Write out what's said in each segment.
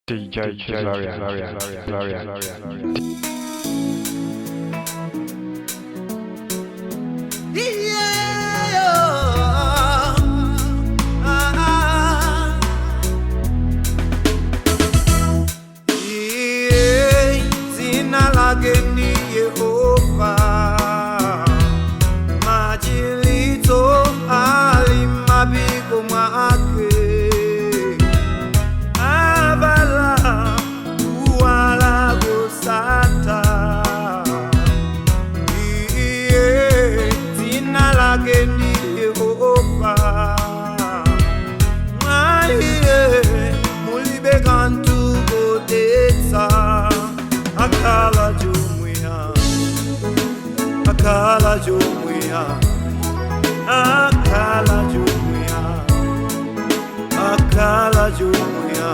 DJ Chizzariana. Zina lake ni Yehova, majilito alimapigo mwake, avala wala gosata. Zina lake ni Yehova, mulibe kantu godetsa. Akala jumuiya, akala jumuiya, akala jumuiya, akala jumuiya.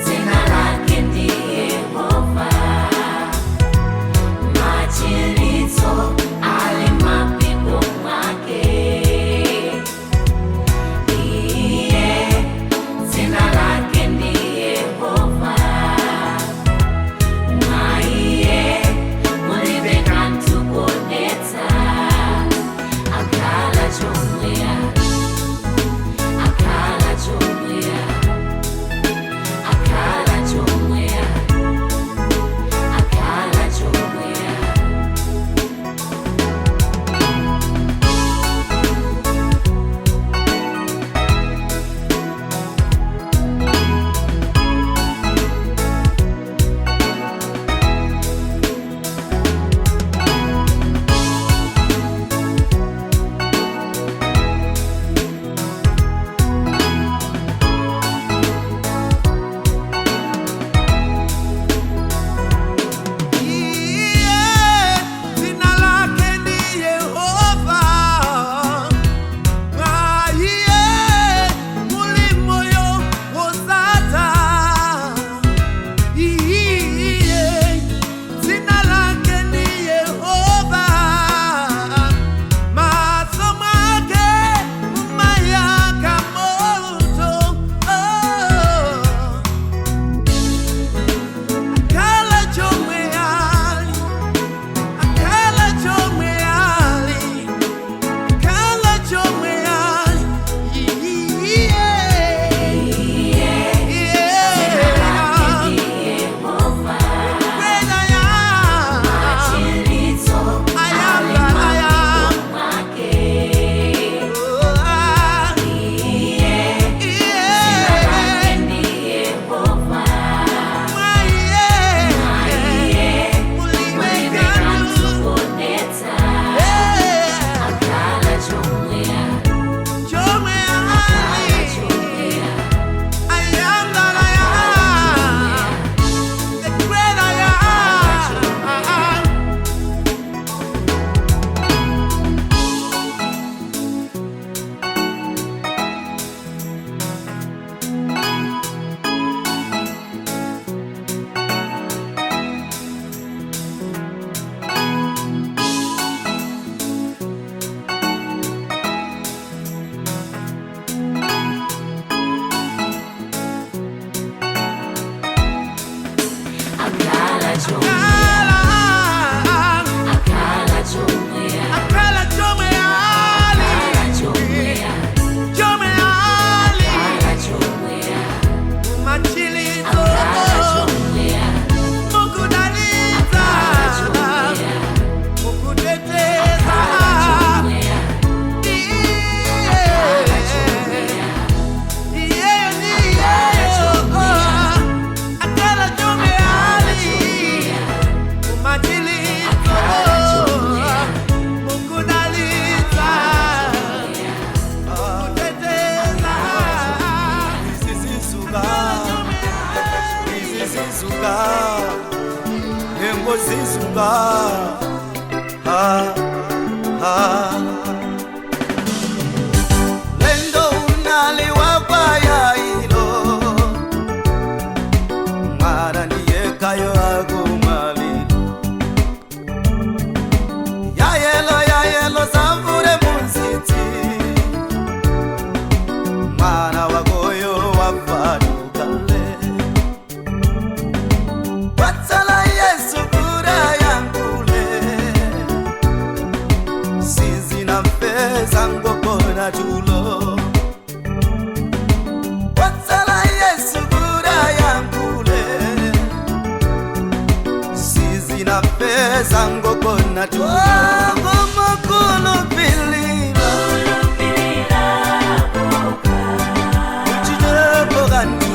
Zina lake ni Yehova, majilito alimapigo mwake. Zina lake ni Yehova, mulibe kantu godetsa. Akala jumuiya, akala jumuiya, akala jumuiya, akala jumuiya. Zina lake ni Yehova, mulimoyo wosata. Zina lake ni Yehova, masomo yake mayaka moto. Akala jumuiya, akala jumuiya, akala jumuiya. Lendo unaliwa ya ilo, mara niye kayo agumali. Ya yelo samvure munziti, pesa ngokona tu ngoma kulupilira uchitepo kani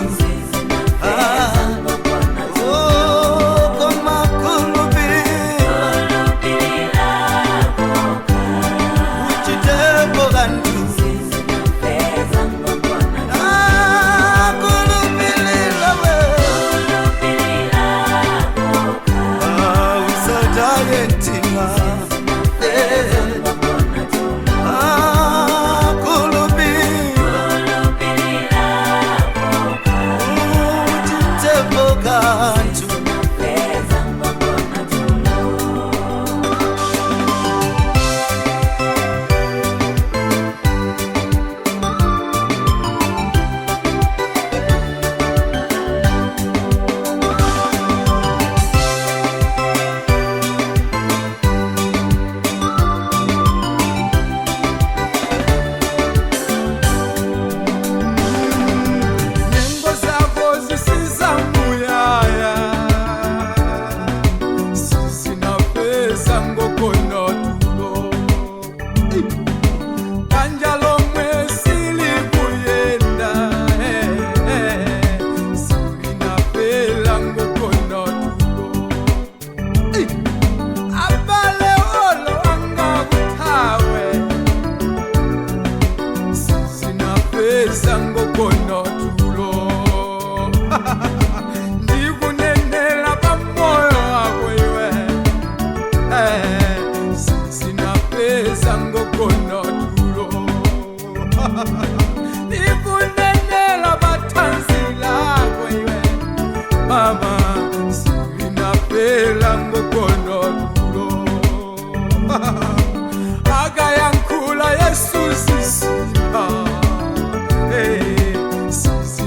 Agayankula Yesu sisina, sisi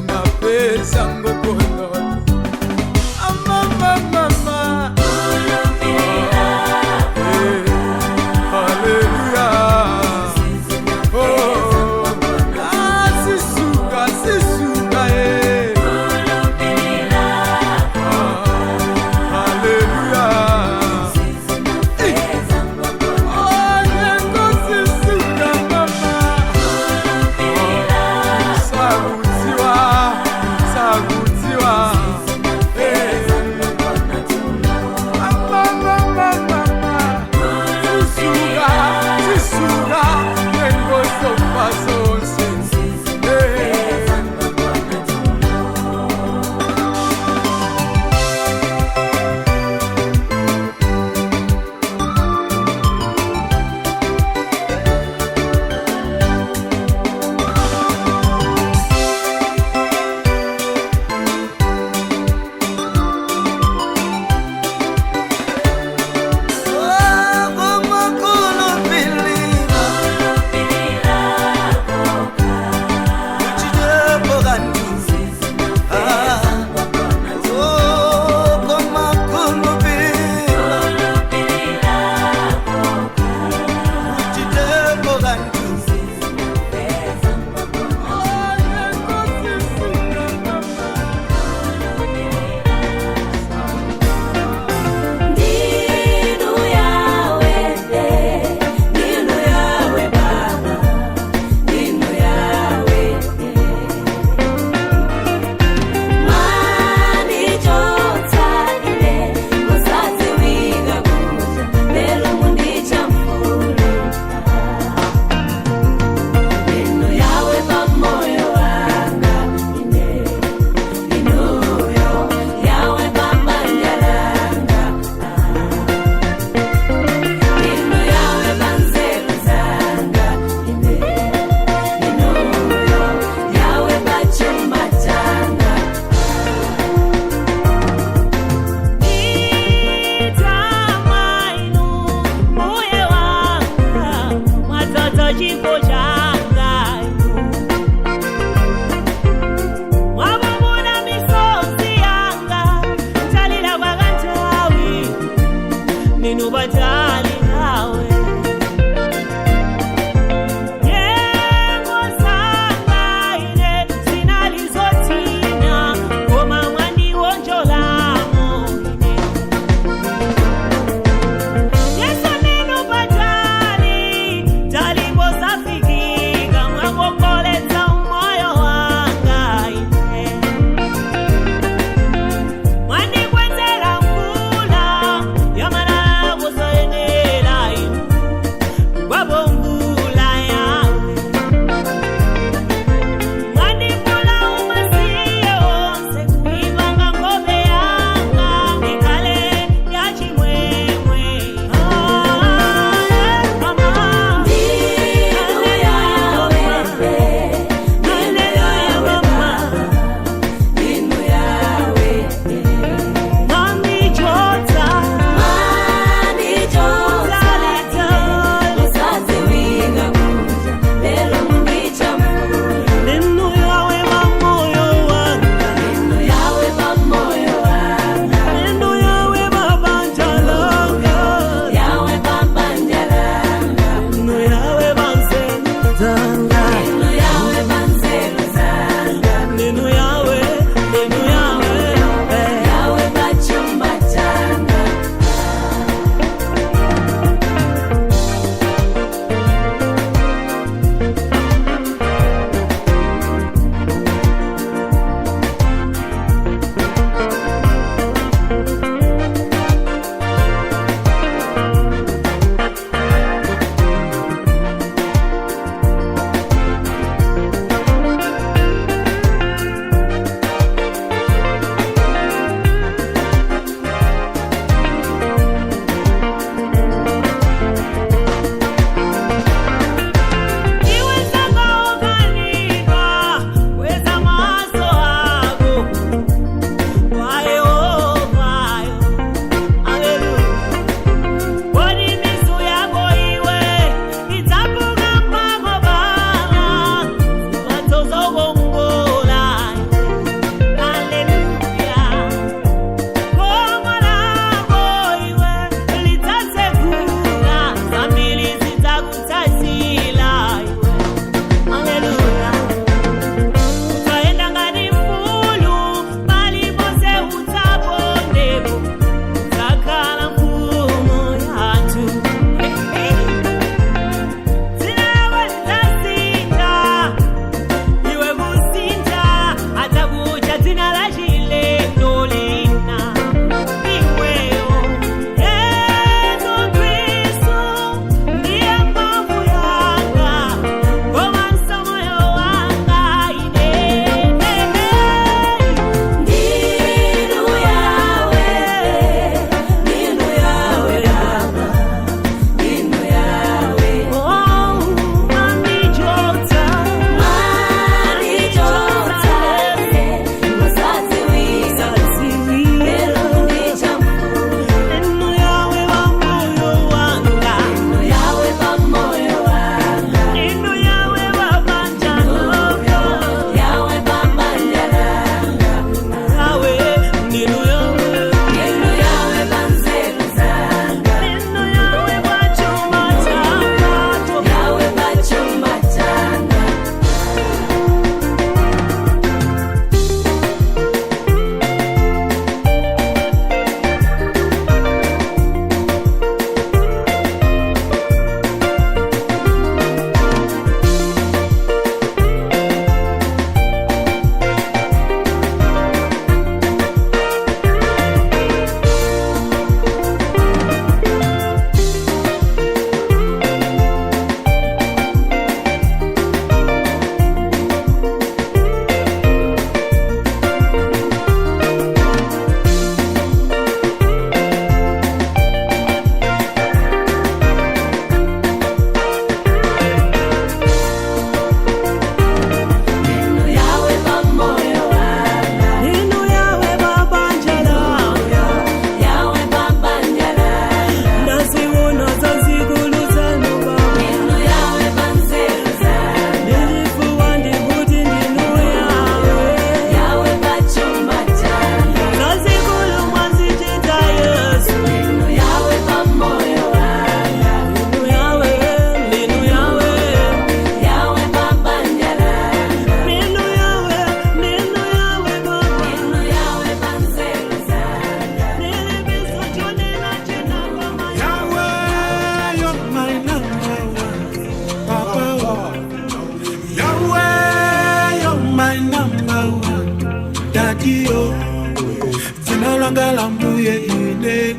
langa mbuye ine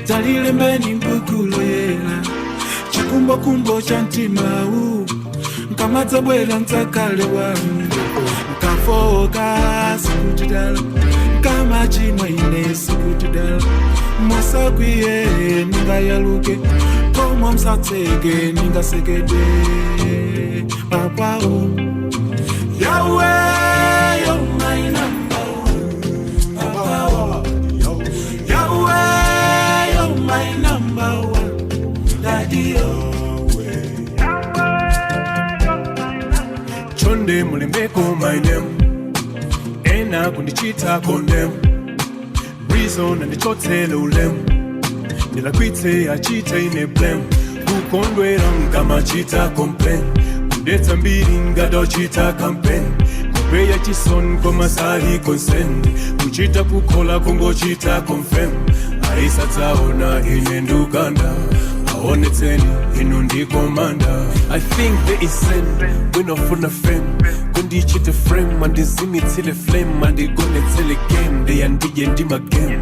talile mbeni mbukulo yela chikumbo kumbo cha ntimau nkamadza bwela ntsakale wangu nkafoka sikutidala nkamachimwa ine sikutidala mwasakwiye ningayaluke komo msatseke ningasekede papao Yahweh, you're my number one. Papao Yahweh, you're my number one. Daddy, Chonde mulembeko my name ena kundichita condemn reason and ndichotele ulemu nilakwitse achita ine blame kukondwera kama chita complain kudetsa mbiri ngadochita campaign kupeya chison komasali consent kuchita kukola kungochita confirm aisatsaona ine ndukanda aonetseni inu ndikomanda I think there is sin when off on a fame kundichite frame andizimitsile flame andigonetsele game they andije ndima game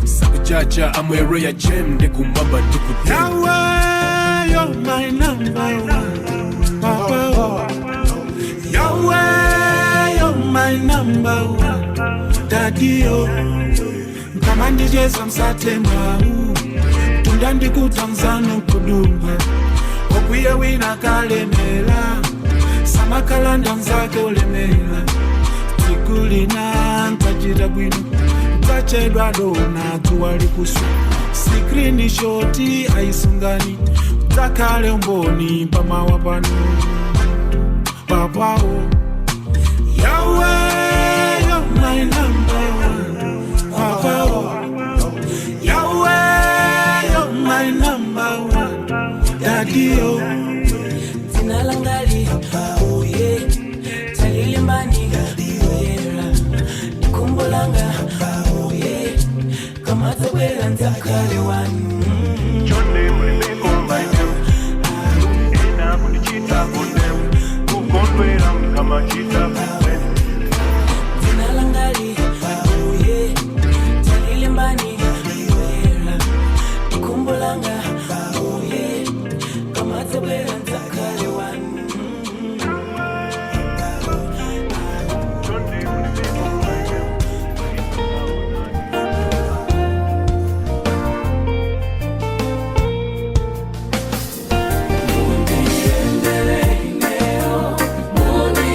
sakuchacha amwere ya gem ndikumwamba ndikutem Yahweh, you're my number one. Papa Yahweh, you're my number one. Daddy, nkamandi jesa msatema tundandi kutanzano kudumba okwiya wina kalemela samakalanda nzake olemela tikulina ntajira bwino ntachedwa dona tuwali kusu sikrini shoti aisungani takale mboni pamawa pano papao Yahweh, you're my number one. Papao Yahweh, you're my number one. Daddy, Zinalangali, oh yeah. Talilimbani, oh yeah. Nikumbolanga, oh yeah. Kamata wela ntakale wanu. Chonde mulembeko my name ena kundichita condemn kukondwera kama chita complain Zinalangali, oh yeah. Talilimbani, oh yeah. Nikumbolanga, oh yeah. Kamata wela ntakale wanu. Chonde mulembeko my name Mundi endele ineo, mundi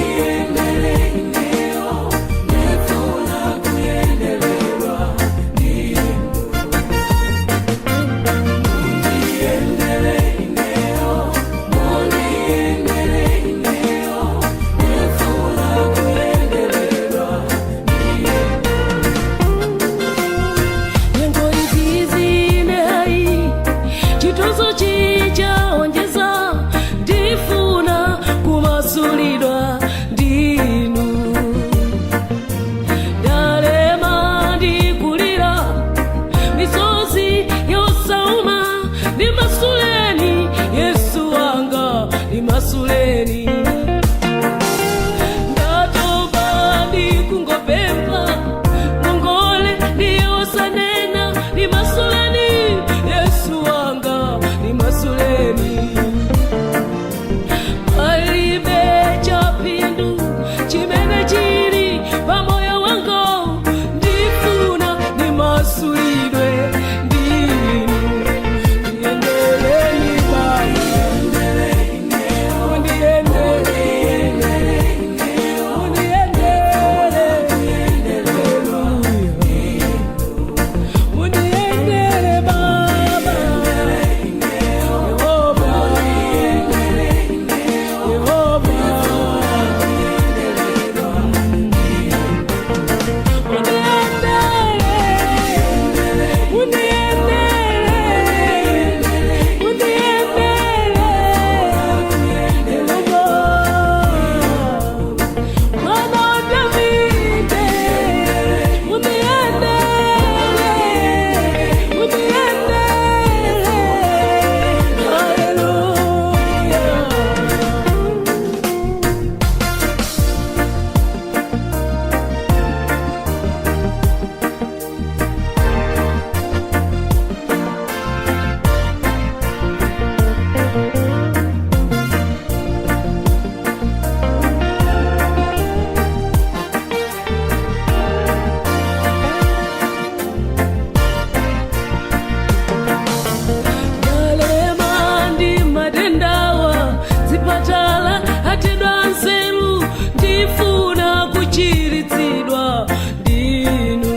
kuchiritsidwa ndinu.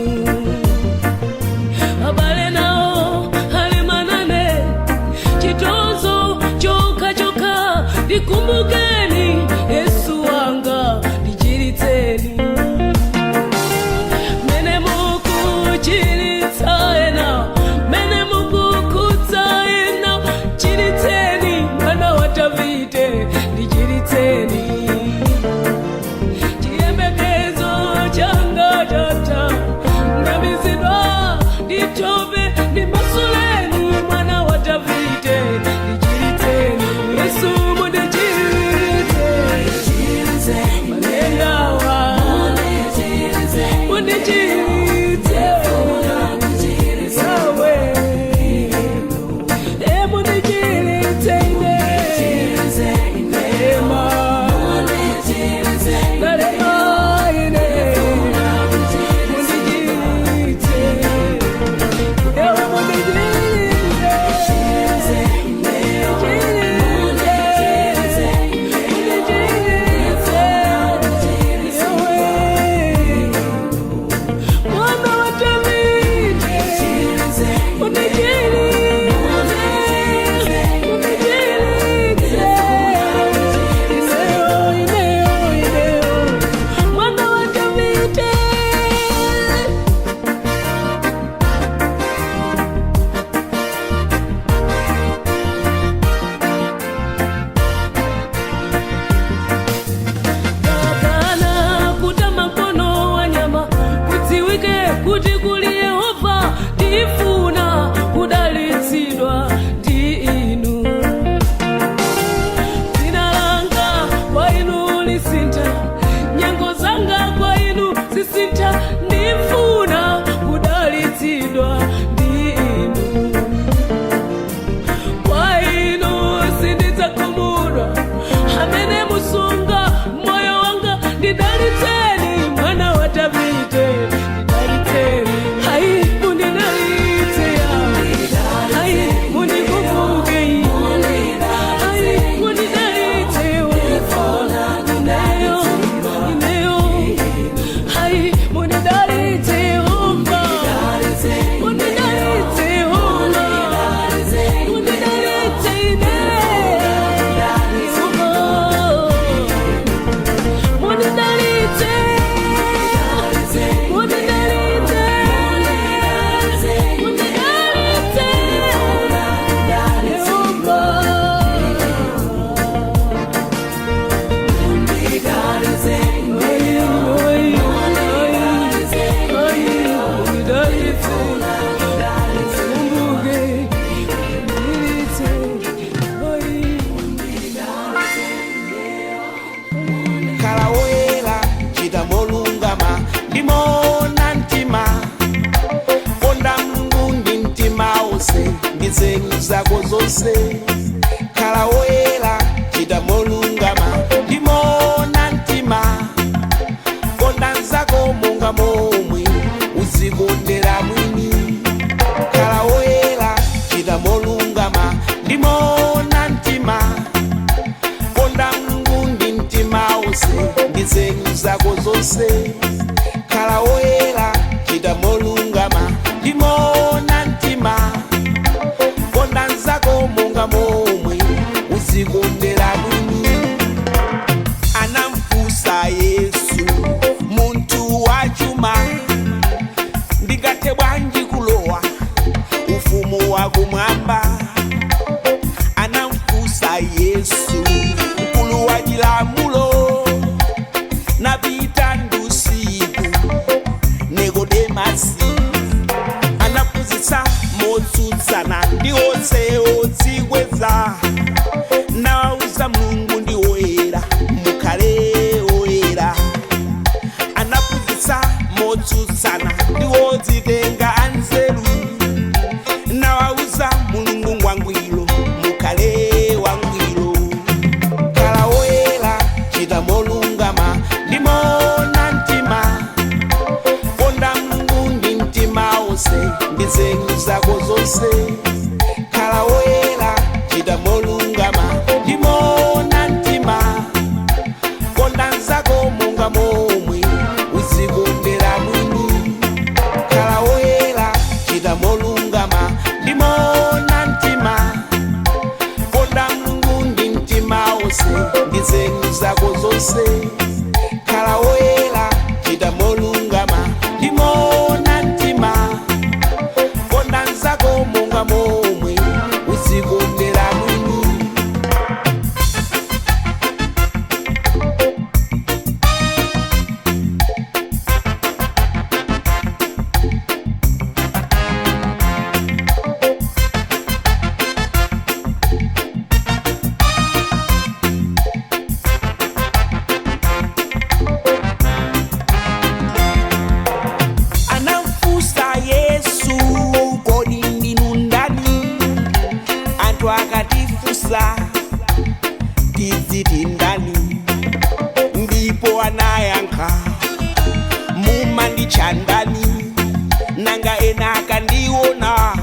Abale nao alimanane chitonzo choka choka, ndikumbukeni Yesu wanga ndichiritseni. Mene mukuchiritsaena, mene mukukutsaena, chiritseni mwana wa Davide ndichiritseni. Chiyembekezo changa tata ndamizidwa nditove ndimasuleni mwana wa Davide ndichiritseni. Yesu mundichiritse malengawa, mundichiritse sawe, mundichiritse inema, ndarema ine, mundichiritse, ewe mundichiritse, mwana wa Davide mundichiritse, mwana wa Davide. Takana kutama mkono wa nyama, kudziwike kuti kuli Yehova, ndifuna kudalitsidwa ndi inu. Dzina langa kwa inu lisintha, nyengo zanga kwa inu zisintha, ndifuna kudalitsidwa ndi inu. Kwa inu sindidzakhumudwa, amene musunga moyo wanga ndidalitseni mwana wa Davide ndidalitseni. Hai mundidalitse yawe, hai mundikumbuke, hai mundidalitse ineyo, hai mundidalitse Yehova, mundidalitse Yehova, mundidalitse kalawela chita molungama ndimona mtima, konda Mulungu ndi mtima wonse ndi nzeru zako zonse. Kalawela chita molungama ndimona mtima, konda nzako monga momwe uzikondera mwini. Kalawela chita molungama ndimona mtima, konda Mulungu ndi mtima wonse ndi nzeru zako zonse. Kalawela chita molungama ndimona mtima, konda nzako monga momwe uzikondera mwini. Anamfunsa Yesu muntu wachuma, ndingathe bwanji kulowa ufumu wakumwamba. Anamfunsa Yesu mkulu wa chilamulo, napita ndusiku Nikodemasi. Anaphunzitsa motsutsana ndi onse odzikweza, nawawuza Mulungu ndi woyera, mukhale oyera. Anaphunzitsa motsutsana ndi odzitenga anzeru, nawawuza Mulungu ngwangwiro, mukhale wangwiro. Kalawela chita molungama ndimona mtima, konda Mulungu ndi mtima wonse ndi nzeru zako zonse. Kalawela chita molungama ndimona mtima, konda nzako monga momwe mandichandani nanga ena akandiona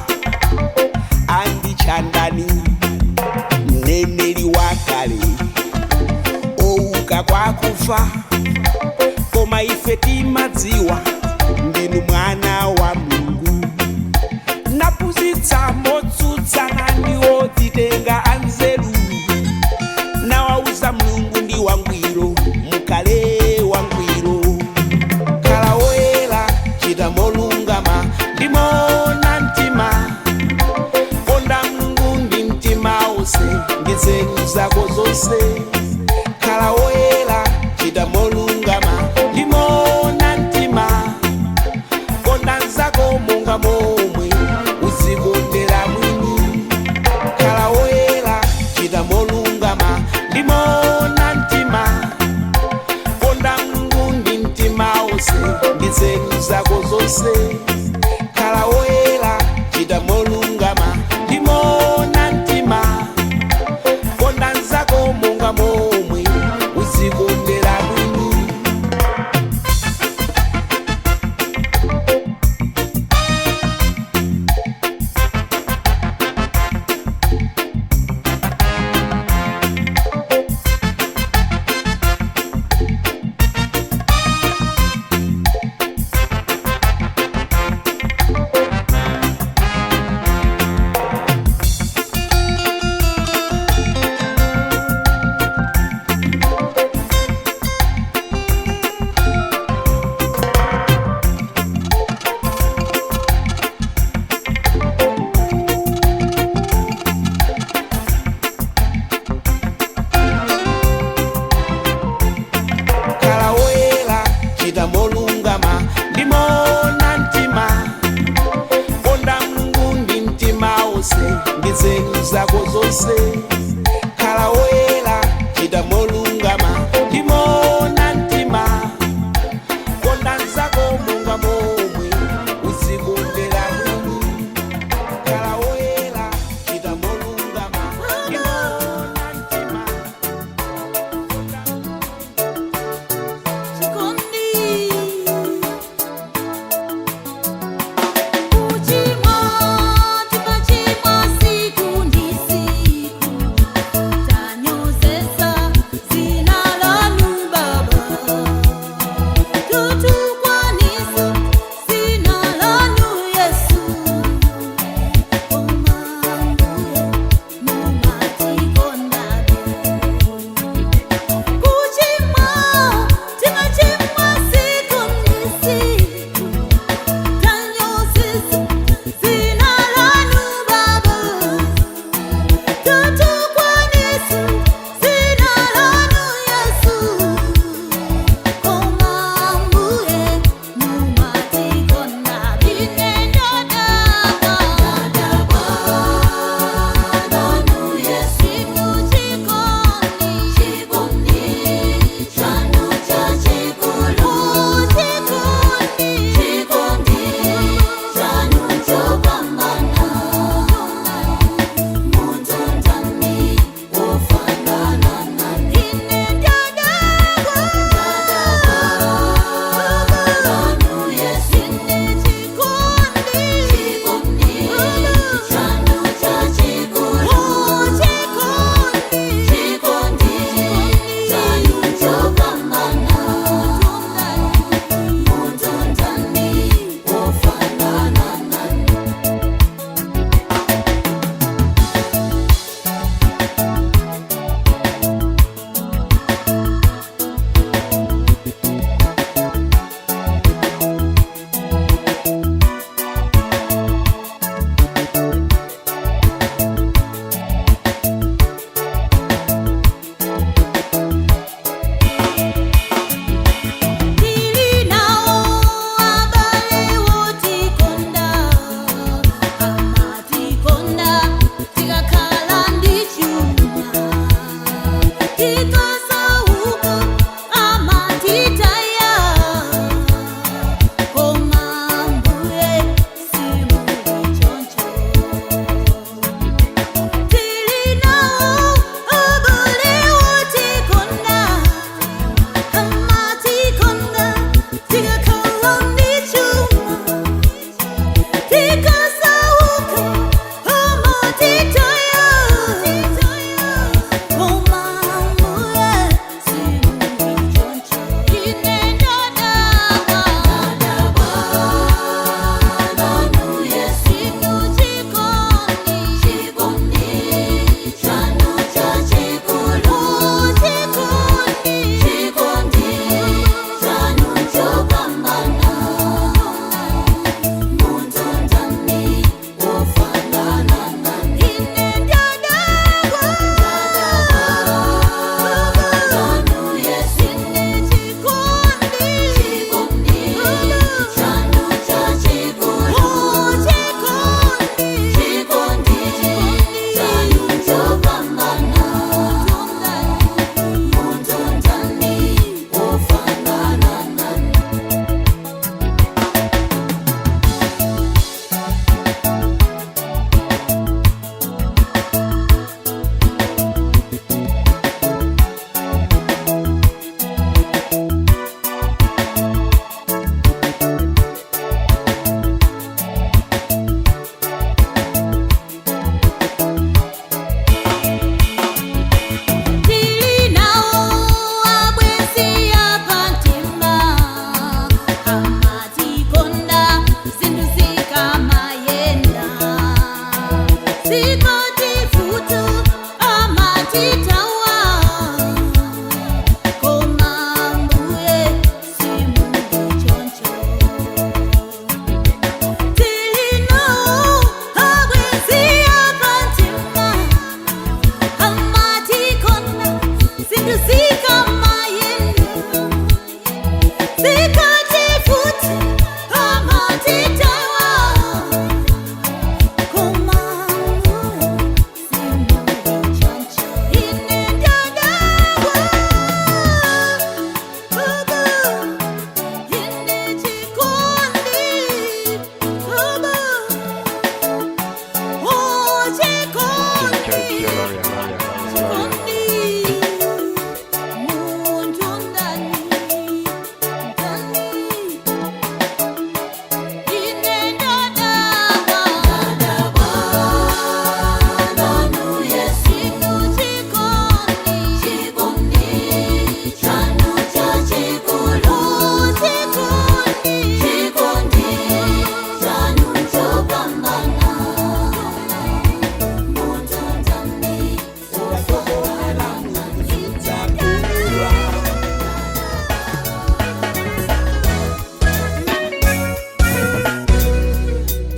andichandani mneneri wakale ouka kwakufa koma ife timadziwa ndinu mwana wa Mulungu napuzitsa motsutsana ndiwo titenga anzeru nawauza Mulungu ndi wangwiro mukale wangwiro khala woyera chita molungama ndimona mtima konda Mulungu ndi mtima wonse ndi nzeru zako zonse khala woyera chita molungama ndimona mtima konda nzako monga momwe uzikondera mwini khala woyera chita molungama ndimona mtima konda Mulungu ndi mtima wonse ndi nzeru zako zonse khala woyera chita molungama ndimona mtima konda nzako monga momwe uzikondera mwini khala woyera chita molungama ndimona mtima konda Mulungu ndi mtima wonse ndi nzeru zako zonse khala woyera chita molungama ndimona mtima konda nzako monga momwe uzikondera mwini khala woyera chita molungama ndimona mtima Kuchimwa, tukachimwa siku ndi siku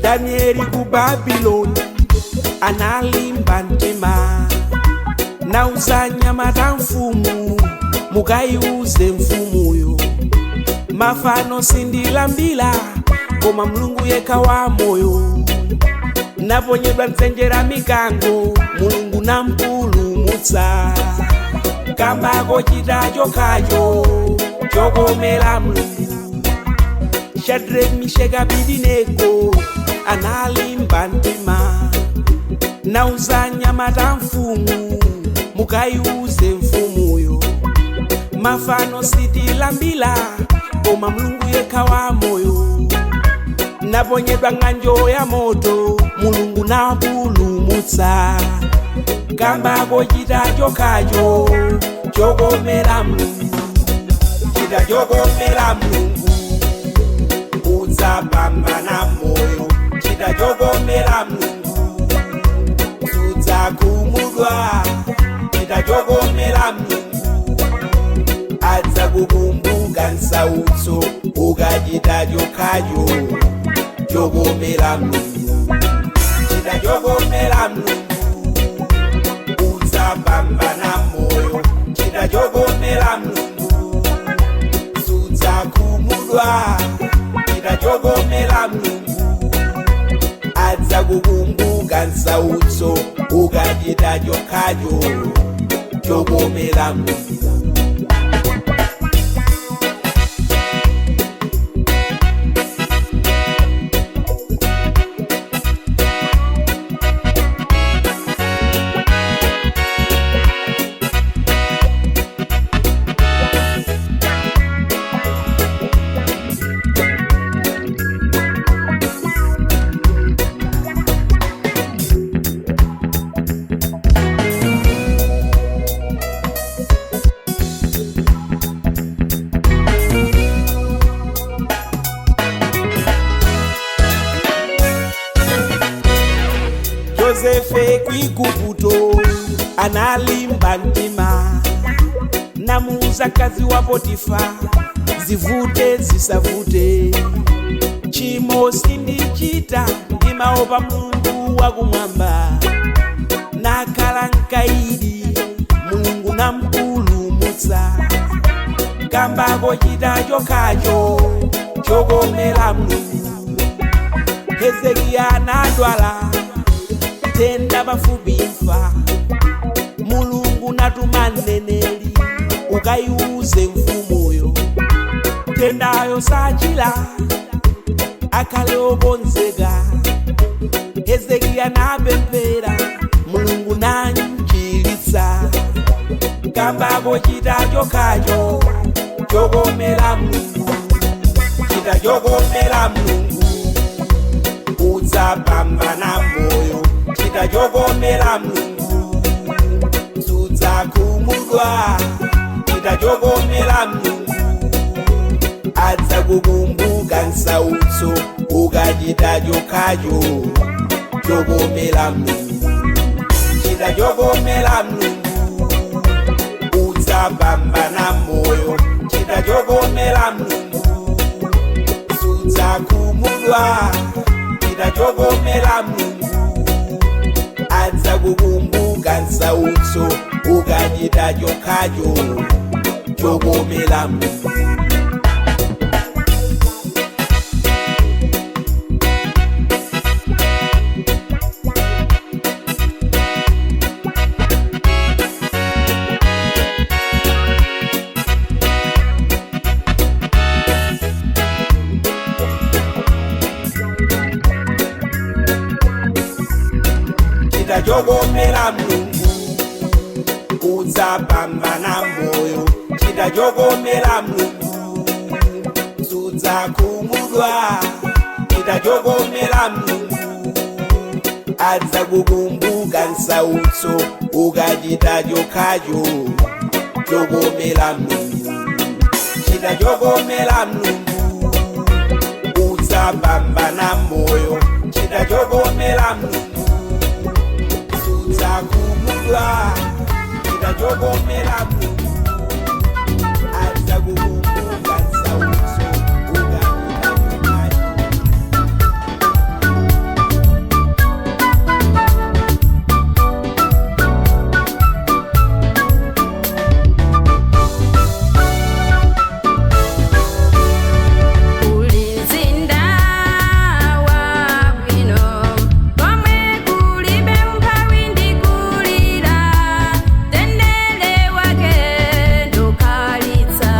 Danieli ku Babyloni analimba ntima, nauza nyama ta mfumu mukaiuze mfumuyo. Mafano sindilambila koma Mulungu yekha wa moyo, naponyedwa nzenjera mikango Mulungu nampulumutsa. Kamba kochita chokhacho chokomera Mulungu, Shadrach, Meshaki, Abedenego analimba ntima, nauza nyama ta mfumu mukaiuze mfumuyo. Mafano sitilambila koma Mulungu yekha wa moyo, naponyedwa ng'anjo ya moto Mulungu nampulumutsa. Kamba kochita chokhacho chokomera Mulungu, chita chokomera Mulungu udzapambana moyo. Chita chokomera Mulungu sudzakhumudwa. Chita chokomera Mulungu adzakukumbuka nsautso ukachita chokhacho chokomera Mulungu. Chita chokomera Mulungu udzapambana moyo. Chita chokomera Mulungu sudzakhumudwa. Chita chokomera Mulungu adzakukumbuka nsautso ukachita chokhacho chokomera Mulungu. Josefe kwigubuto analimba ntima, namuuza kazi wa Potifa zivute zisavute. Chimo sindichita ndimaopa Mulungu wakumwamba, nakhala nkaidi Mulungu nampulumutsa. Kamba kochita chokhacho chokomera Mulungu. Hezekiya anadwala tenda bafupi imfa, Mulungu natuma mneneri ukaiuze mfumuyo. Tendayo sachila akhale okonzeka. Hezekiya napemphera Mulungu nanchilitsa. Kamba kochita chokhacho chokomera Mulungu. Chita chokomera Mulungu udzapambana moyo. Chita chokomera Mulungu sudzakhumudwa. Chita chokomera Mulungu adzakukumbuka nsautso ukachita chokhacho chokomera Mulungu. Chita chokomera Mulungu udzapambana moyo. Chita chokomera Mulungu sudzakhumudwa. Chita chokomera Mulungu adzakukumbuka nsautso ukachita chokhacho chokomera Mulungu. chidajogomera mlungu udzapambana moyo chidajogomera mlungu sudza kumudwa chidajogomera mlungu adza kukumbuka nsautso ukachita chokhacho jogomera mlungu chidajogomera mlungu udzapambana moyo chidajogomera mlungu sudza kumudwa chidajogomera mlungu adza kukumbuka nsautso ukachita chokhacho. Ulinzinda wabwino komwe kulibe umphawi ndikulira tendele wake ndokhalitsa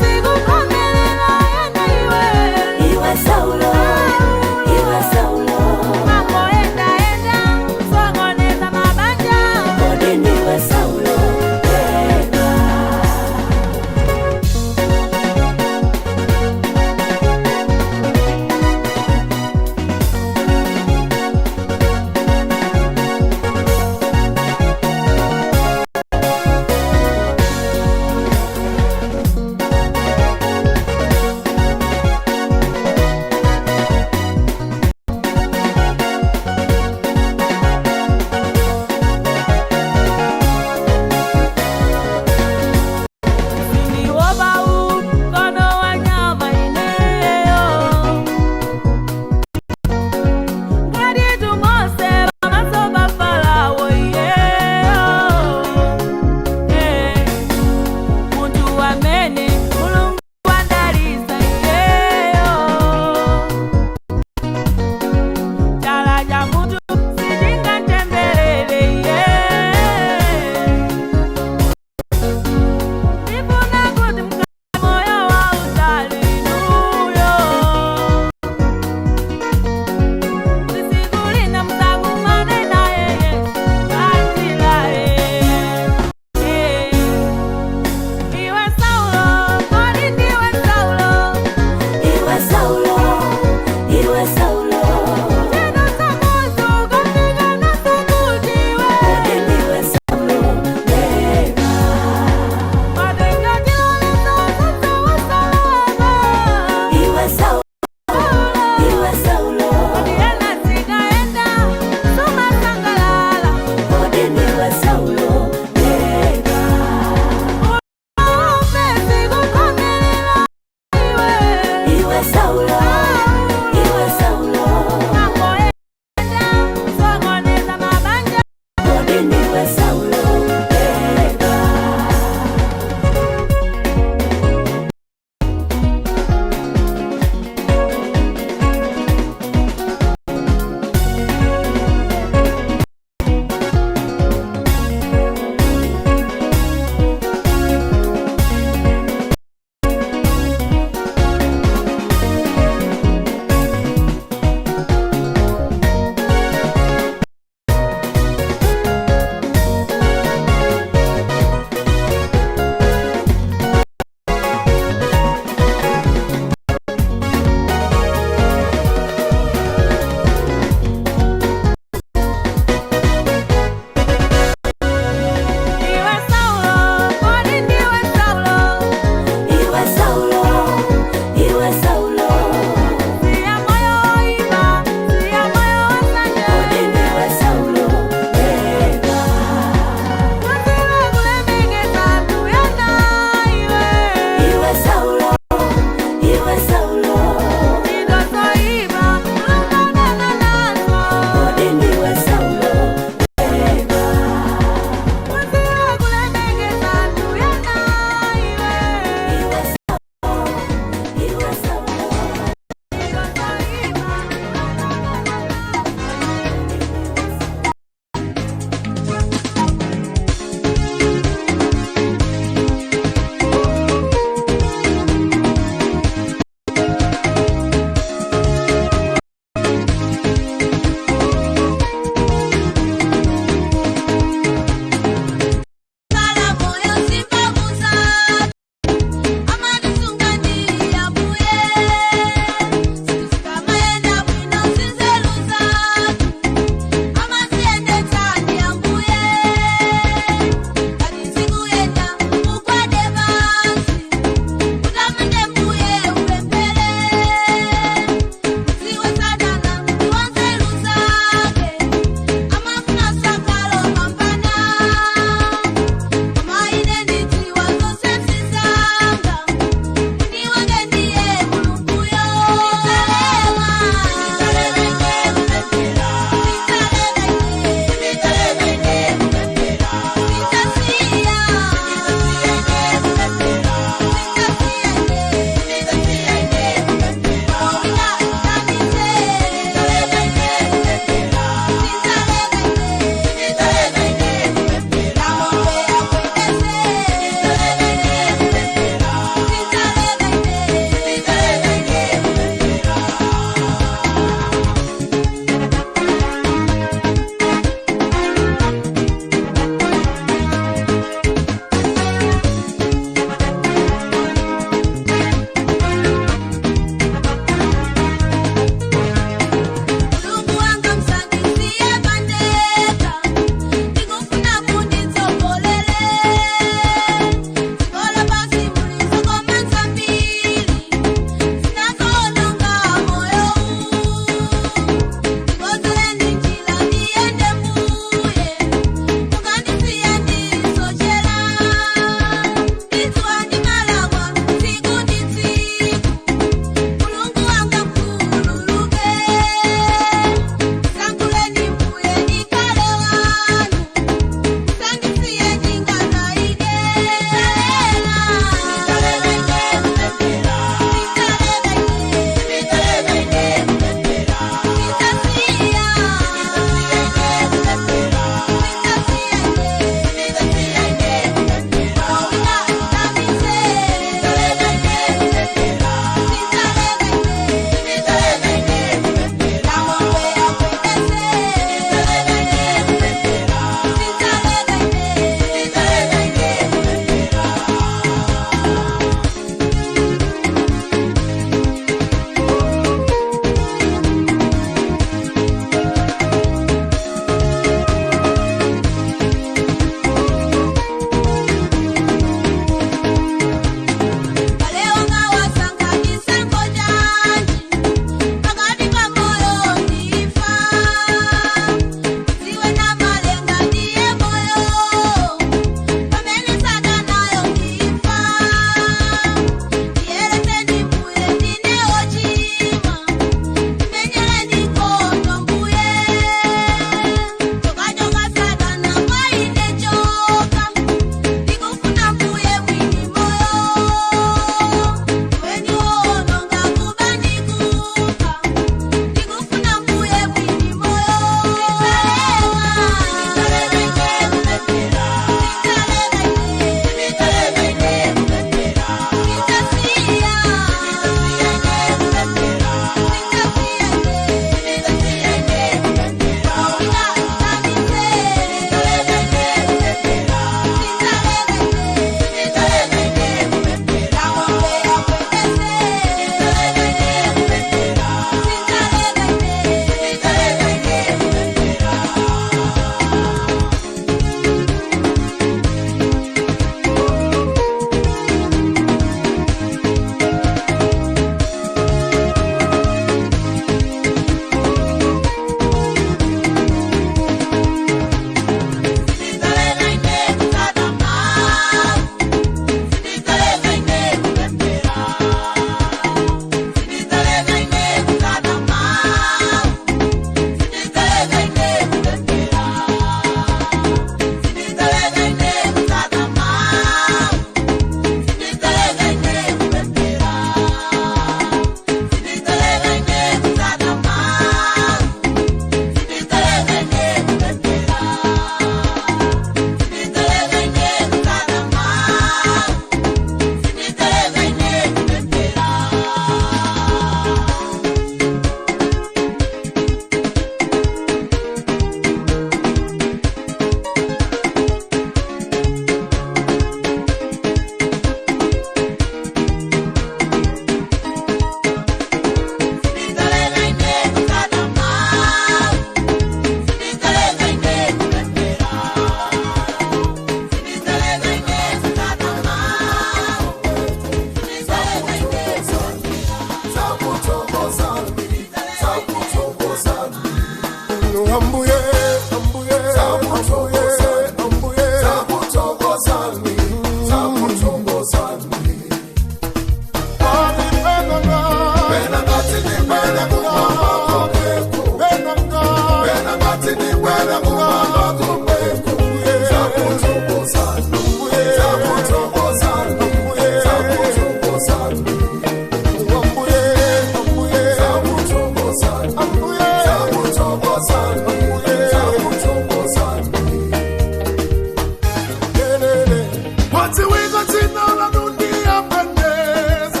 Kutsiwika tina la dunia pendeza.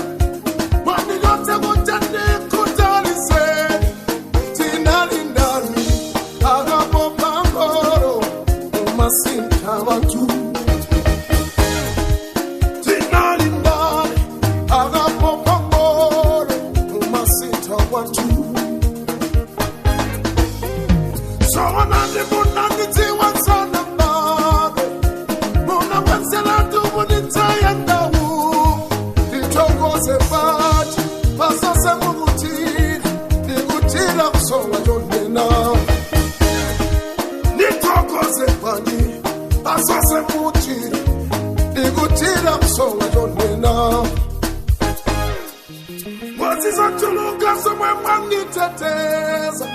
Mwani yote kutende kutalise. Tina lindani. Agapo pangoro. Umasinta watu. Tina lindani. Agapo pangoro. Umasinta watu. So wanandi munandi tiwa sana babe. Muna pensela tu munitaya ndawu. Nitokoze bachi. Pasase mugutiri. Nigutira kusonga jondena. Nitokoze bachi. Pasase mugutiri. Nigutira kusonga jondena. Waziza chuluka somwe mangiteteza.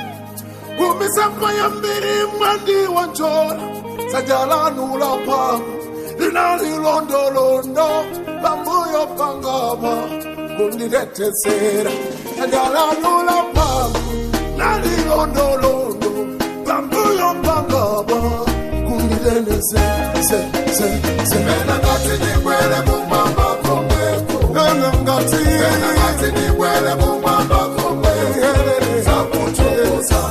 Umisapa ya mbiri mwandi wanjona. Sajala nula pangu. Inali londo londo. Bambuyo pangaba. Kundilete sera. Sajala nula pangu. Inali londo londo. Bambuyo pangaba. Kundilete se. Mena ngati nikwele mumamba komeko. Mena ngati nikwele mumamba komeko. Zakutokoza.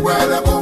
Well,